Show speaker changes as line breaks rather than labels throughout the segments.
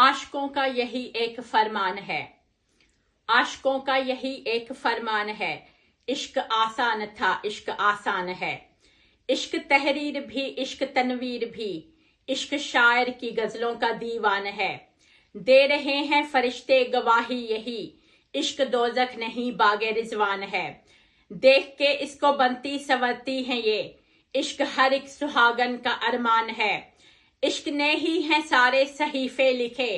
आशिकों का यही एक फरमान है, आशिकों का यही एक फरमान है। इश्क आसान था, इश्क आसान है। इश्क तहरीर भी, इश्क तनवीर भी, इश्क शायर की गजलों का दीवान है। दे रहे हैं फरिश्ते गवाही यही, इश्क दोजख नहीं बागे रिजवान है। देख के इसको बनती संवरती हैं ये, इश्क हर एक सुहागन का अरमान है। इश्क ने ही है सारे सहीफे लिखे,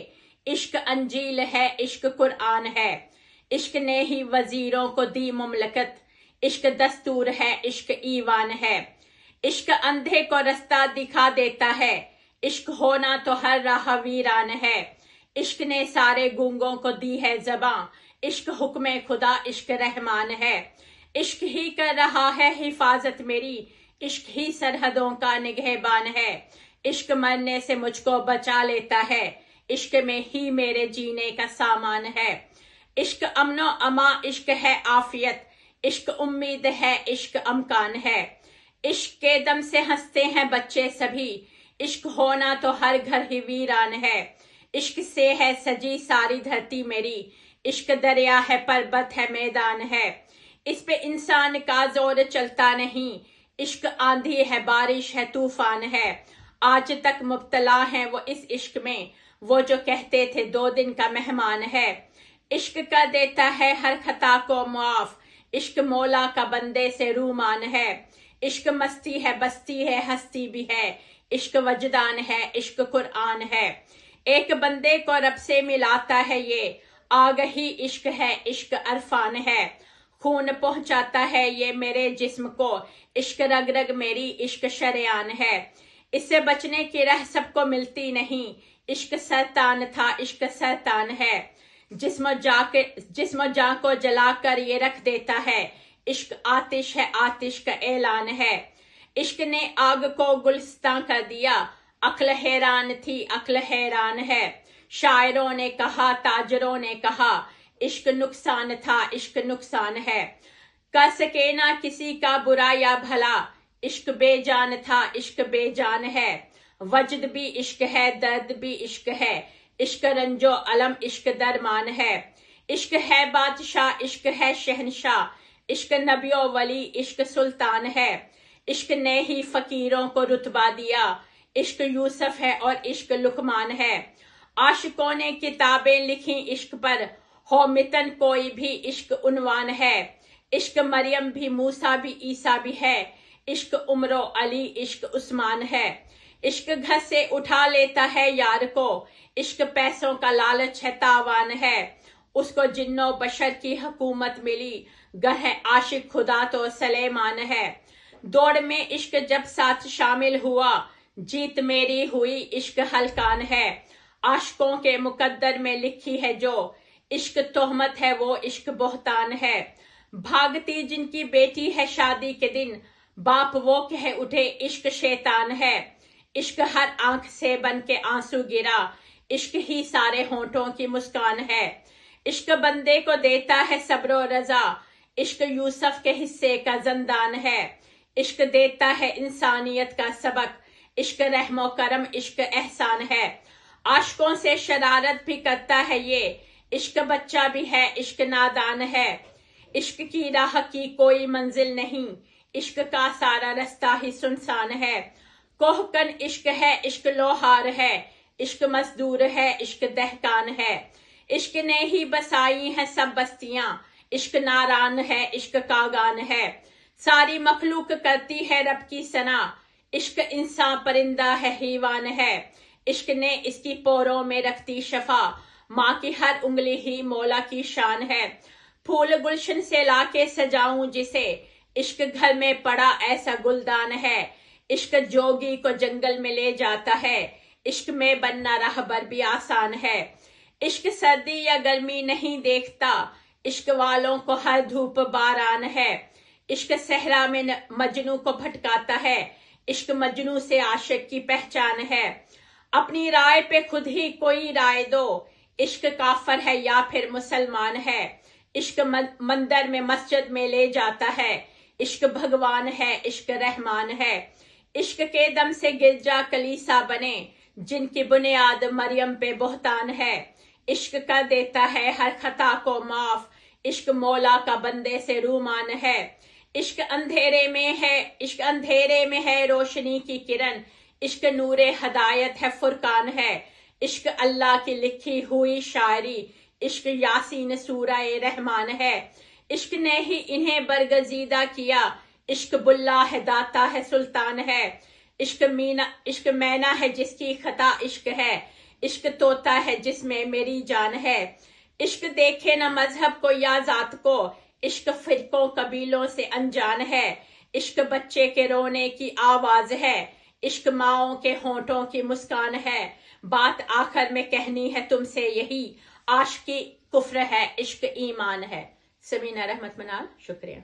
इश्क अंजील है, इश्क कुरान है। इश्क ने ही वजीरों को दी मुमलकत, इश्क दस्तूर है, इश्क ईवान है। इश्क अंधे को रास्ता दिखा देता है, इश्क होना तो हर राह वीरान है। इश्क ने सारे गूंगों को दी है ज़बां, इश्क हुक्म खुदा, इश्क रहमान है। इश्क ही कर रहा है हिफाजत मेरी, इश्क ही सरहदों का निगहबान है। इश्क मरने से मुझको बचा लेता है, इश्क में ही मेरे जीने का सामान है। इश्क अमनो अमा, इश्क है आफियत, इश्क उम्मीद है, इश्क अमकान है। इश्क के दम से हंसते हैं बच्चे सभी, इश्क होना तो हर घर ही वीरान है। इश्क से है सजी सारी धरती मेरी, इश्क दरिया है, पर्वत है, मैदान है। इस पे इंसान का जोर चलता नहीं, इश्क आंधी है, बारिश है, तूफान है। आज तक मुब्तला हैं वो इस इश्क में, वो जो कहते थे 2 दिन का मेहमान है। इश्क कर देता है हर खता को मुआफ, इश्क मौला का बंदे से रूमान है। इश्क मस्ती है, बस्ती है, हस्ती भी है, इश्क वजदान है, इश्क कुरान है। एक बंदे को रब से मिलाता है ये, आगही इश्क है, इश्क अरफान है। खून पहुंचाता है ये मेरे जिस्म को, इश्क रग रग मेरी, इश्क शरेआन है। इससे बचने की राह सबको मिलती नहीं, इश्क सरतान था, इश्क सरतान है। जिस्म जान को जला कर ये रख देता है, इश्क आतिश है, आतिश का ऐलान है। इश्क ने आग को गुलिस्तां कर दिया, अक्ल हैरान थी, अक्ल हैरान है। शायरों ने कहा, ताजरों ने कहा, इश्क नुकसान था, इश्क नुकसान है। कर सके ना किसी का बुरा या भला, इश्क बेजान था, इश्क बेजान है। वजद भी इश्क है, दर्द भी इश्क है, इश्क रंजो अलम, इश्क दरमान है। इश्क है बादशाह, इश्क है शहनशाह, इश्क नबियो वली, इश्क सुल्तान है। इश्क ने ही फकीरों को रुतबा दिया, इश्क यूसुफ है और इश्क लुकमान है। आशिकों ने किताबें लिखी इश्क पर, हो मितन कोई भी इश्क उन्वान है। इश्क मरियम भी, मूसा भी, ईसा भी है, इश्क उमरो अली, इश्क उस्मान है। इश्क घर से उठा लेता है यार को, इश्क पैसों का लालच है, तावान है। उसको जिन्नो बशर की हुकूमत मिली, गर है आशिक खुदा तो सलेमान है। दौड़ में इश्क जब साथ शामिल हुआ, जीत मेरी हुई, इश्क हलकान है। आशिकों के मुकद्दर में लिखी है जो, इश्क तोहमत है, वो इश्क बोहतान है। भागती जिनकी बेटी है शादी के दिन, बाप वो कह उठे, इश्क शैतान है। इश्क हर आंख से बन के आंसू गिरा, इश्क ही सारे होंठों की मुस्कान है। इश्क बंदे को देता है सब्र रजा, इश्क यूसुफ के हिस्से का जंदान है। इश्क देता है इंसानियत का सबक, इश्क रहमो करम, इश्क एहसान है। आशिकों से शरारत भी करता है ये, इश्क बच्चा भी है, इश्क नादान है। इश्क की राह की कोई मंजिल नहीं, इश्क का सारा रास्ता ही सुनसान है। कोहकन इश्क है, इश्क लोहार है, इश्क मजदूर है, इश्क दहकान है। इश्क ने ही बसाई है सब बस्तियां, इश्क नारान है, इश्क कागान है। सारी मखलूक करती है रब की सना, इश्क इंसान परिंदा है, हैवान है। इश्क ने इसकी पोरों में रखती शफा, माँ की हर उंगली ही मौला की शान है। फूल गुलशन से लाके सजाऊं जिसे, इश्क घर में पड़ा ऐसा गुलदान है। इश्क जोगी को जंगल में ले जाता है, इश्क में बनना राहबर भी आसान है। इश्क सर्दी या गर्मी नहीं देखता, इश्क वालों को हर धूप बारान है। इश्क सहरा में मजनू को भटकाता है, इश्क मजनू से आशिक की पहचान है। अपनी राय पे खुद ही कोई राय दो, इश्क काफर है या फिर मुसलमान है। इश्क मंदिर में मस्जिद में ले जाता है, इश्क भगवान है, इश्क रहमान है। इश्क के दम से गिरजा कलीसा बने, جن کی بنیاد مریم پہ بہتان ہے۔ عشق کر دیتا ہے ہر خطا کو معاف، عشق مولا کا بندے سے رومان ہے۔ عشق اندھیرے میں ہے روشنی کی کرن، عشق نور ہدایت ہے فرقان ہے۔ عشق اللہ کی لکھی ہوئی شاعری، عشق یاسین سورہ رحمان ہے۔ عشق نے ہی انہیں برگزیدہ کیا، عشق بلا ہے داتا ہے سلطان ہے۔ عشق مینا ہے جس کی خطا عشق ہے، عشق طوطا ہے جس میں میری جان ہے۔ عشق دیکھے نہ مذہب کو یا ذات کو، عشق فرقوں قبیلوں سے انجان ہے۔ عشق بچے کے رونے کی آواز ہے، عشق ماؤں کے ہونٹوں کی مسکان ہے۔ بات آخر میں کہنی ہے تم سے یہی، عاشقی کفر ہے عشق ایمان ہے۔ سمینہ رحمت منال، شکریہ۔